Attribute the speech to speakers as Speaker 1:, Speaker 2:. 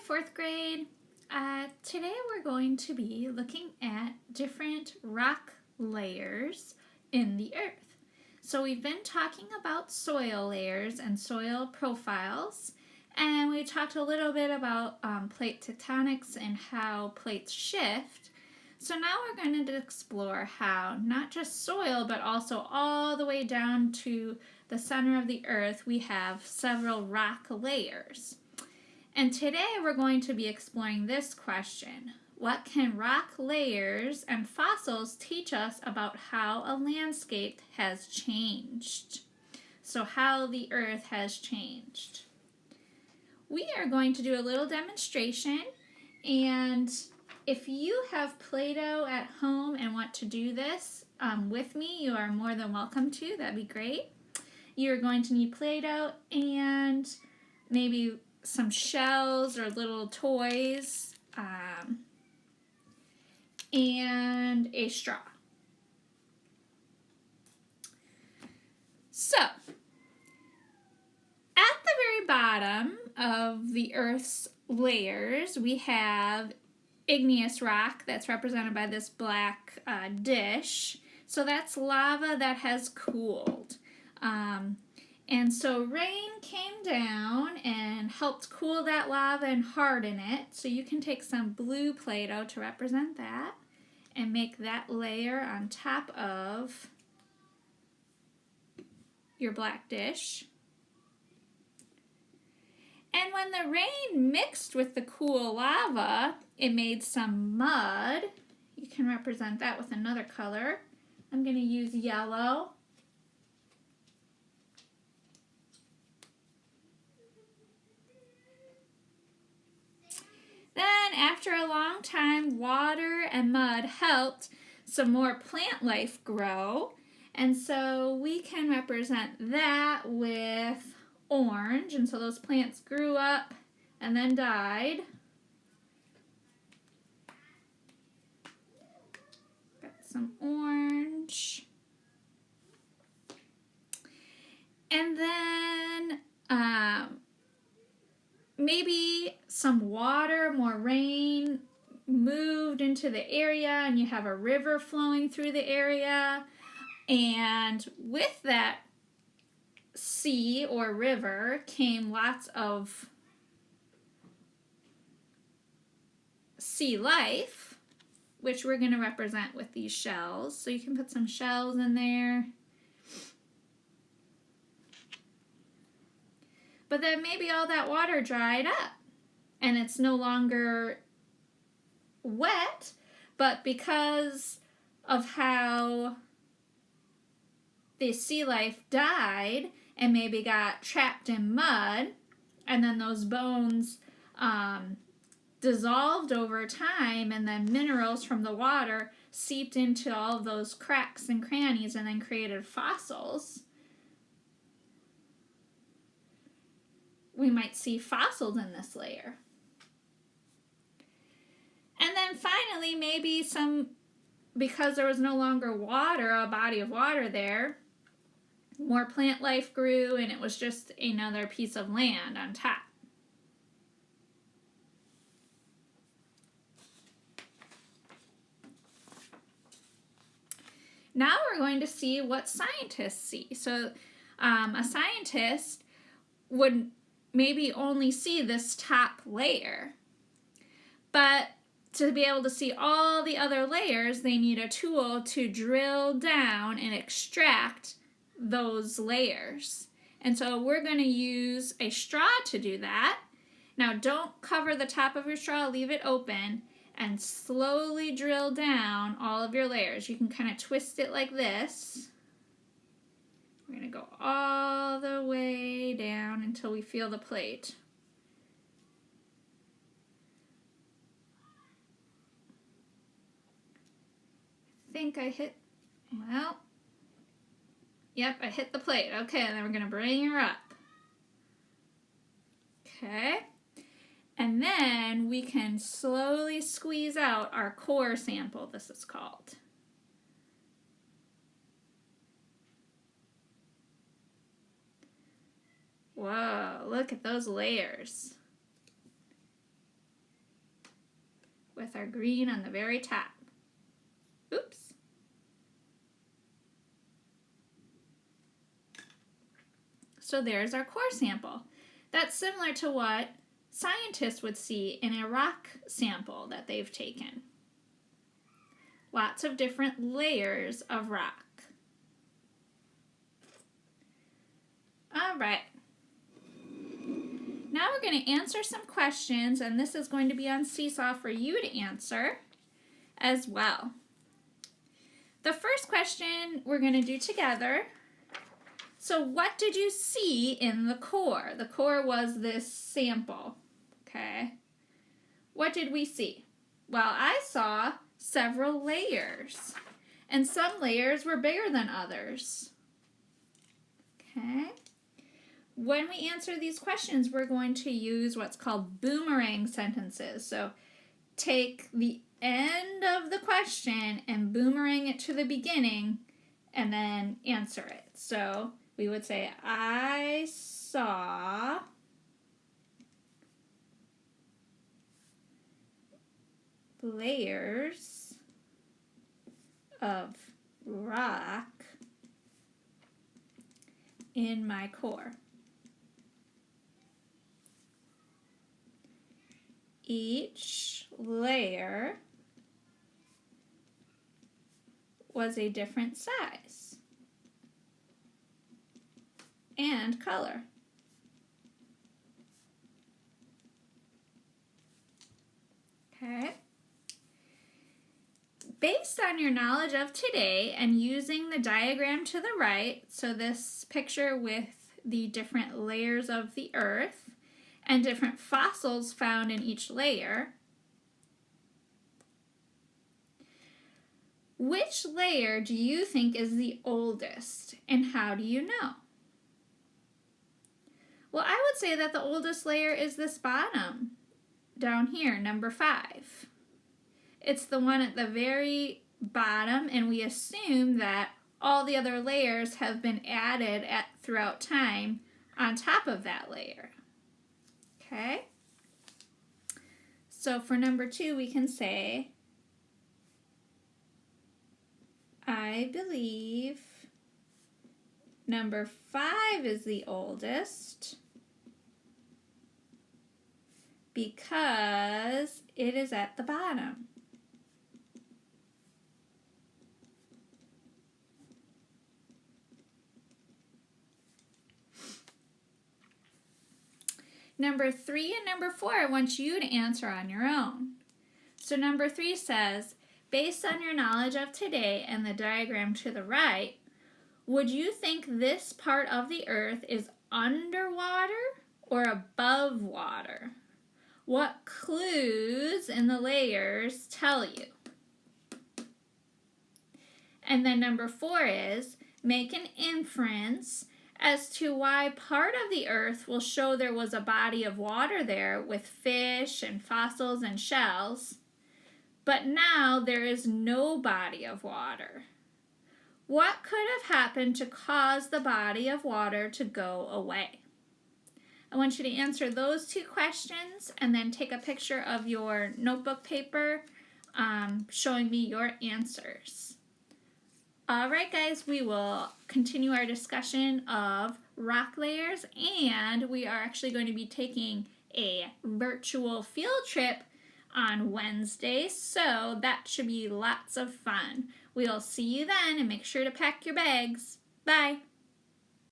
Speaker 1: fourth grade. Today we're going to be looking at different rock layers in the earth. So we've been talking about soil layers and soil profiles, and we talked a little bit about plate tectonics and how plates shift. So now we're going to explore how not just soil, but also all the way down to the center of the earth, we have several rock layers. And today we're going to be exploring this question. What can rock layers and fossils teach us about how a landscape has changed? So how the earth has changed. We are going to do a little demonstration, and if you have Play-Doh at home and want to do this with me, you are more than welcome to. That'd be great. You're going to need Play-Doh and maybe some shells or little toys, and a straw. So, at the very bottom of the Earth's layers, we have igneous rock that's represented by this black dish. So that's lava that has cooled. And so rain came down and helped cool that lava and harden it. So you can take some blue Play-Doh to represent that and make that layer on top of your black dish. And when the rain mixed with the cool lava, it made some mud. You can represent that with another color. I'm going to use yellow. Then, after a long time, water and mud helped some more plant life grow. And so we can represent that with orange. And so those plants grew up and then died. Got some orange. And then maybe some water, more rain moved into the area, and you have a river flowing through the area. And with that sea or river came lots of sea life, which we're going to represent with these shells. So you can put some shells in there. But then maybe all that water dried up and it's no longer wet, but because of how the sea life died and maybe got trapped in mud, and then those bones dissolved over time, and then minerals from the water seeped into all of those cracks and crannies and then created fossils. We might see fossils in this layer. And then finally, maybe because there was no longer water, a body of water there, more plant life grew, and it was just another piece of land on top. Now we're going to see what scientists see. So a scientist would maybe only see this top layer, but to be able to see all the other layers, they need a tool to drill down and extract those layers. And so we're going to use a straw to do that. Now don't cover the top of your straw, leave it open, and slowly drill down all of your layers. You can kind of twist it like this. We're going to go all the way down until we feel the plate. I think I hit, well, yep, I hit the plate. Okay, and then we're going to bring her up. Okay, and then we can slowly squeeze out our core sample, this is called. Whoa, look at those layers. with our green on the very top. Oops. So there's our core sample. That's similar to what scientists would see in a rock sample that they've taken. Lots of different layers of rock. All right. Now we're going to answer some questions, and this is going to be on Seesaw for you to answer as well. The first question we're going to do together. So what did you see in the core? The core was this sample, okay? What did we see? Well, I saw several layers, and some layers were bigger than others, okay? When we answer these questions, we're going to use what's called boomerang sentences. So take the end of the question and boomerang it to the beginning and then answer it. So we would say, I saw layers of rock in my core. Each layer was a different size and color. Okay. Based on your knowledge of today and using the diagram to the right, so this picture with the different layers of the earth and different fossils found in each layer, which layer do you think is the oldest, and how do you know? Well, I would say that the oldest layer is this bottom, down here, number 5. It's the one at the very bottom, and we assume that all the other layers have been added throughout time on top of that layer. Okay? So for number 2, we can say, I believe number 5 is the oldest because it is at the bottom. Number 3 and number 4, I want you to answer on your own. So number 3 says, based on your knowledge of today and the diagram to the right, would you think this part of the earth is underwater or above water? What clues in the layers tell you? And then number 4 is, make an inference as to why part of the earth will show there was a body of water there with fish and fossils and shells, but now there is no body of water. What could have happened to cause the body of water to go away? I want you to answer those 2 questions and then take a picture of your notebook paper showing me your answers. Alright guys, we will continue our discussion of rock layers, and we are actually going to be taking a virtual field trip on Wednesday, so that should be lots of fun. We'll see you then, and make sure to pack your bags. Bye!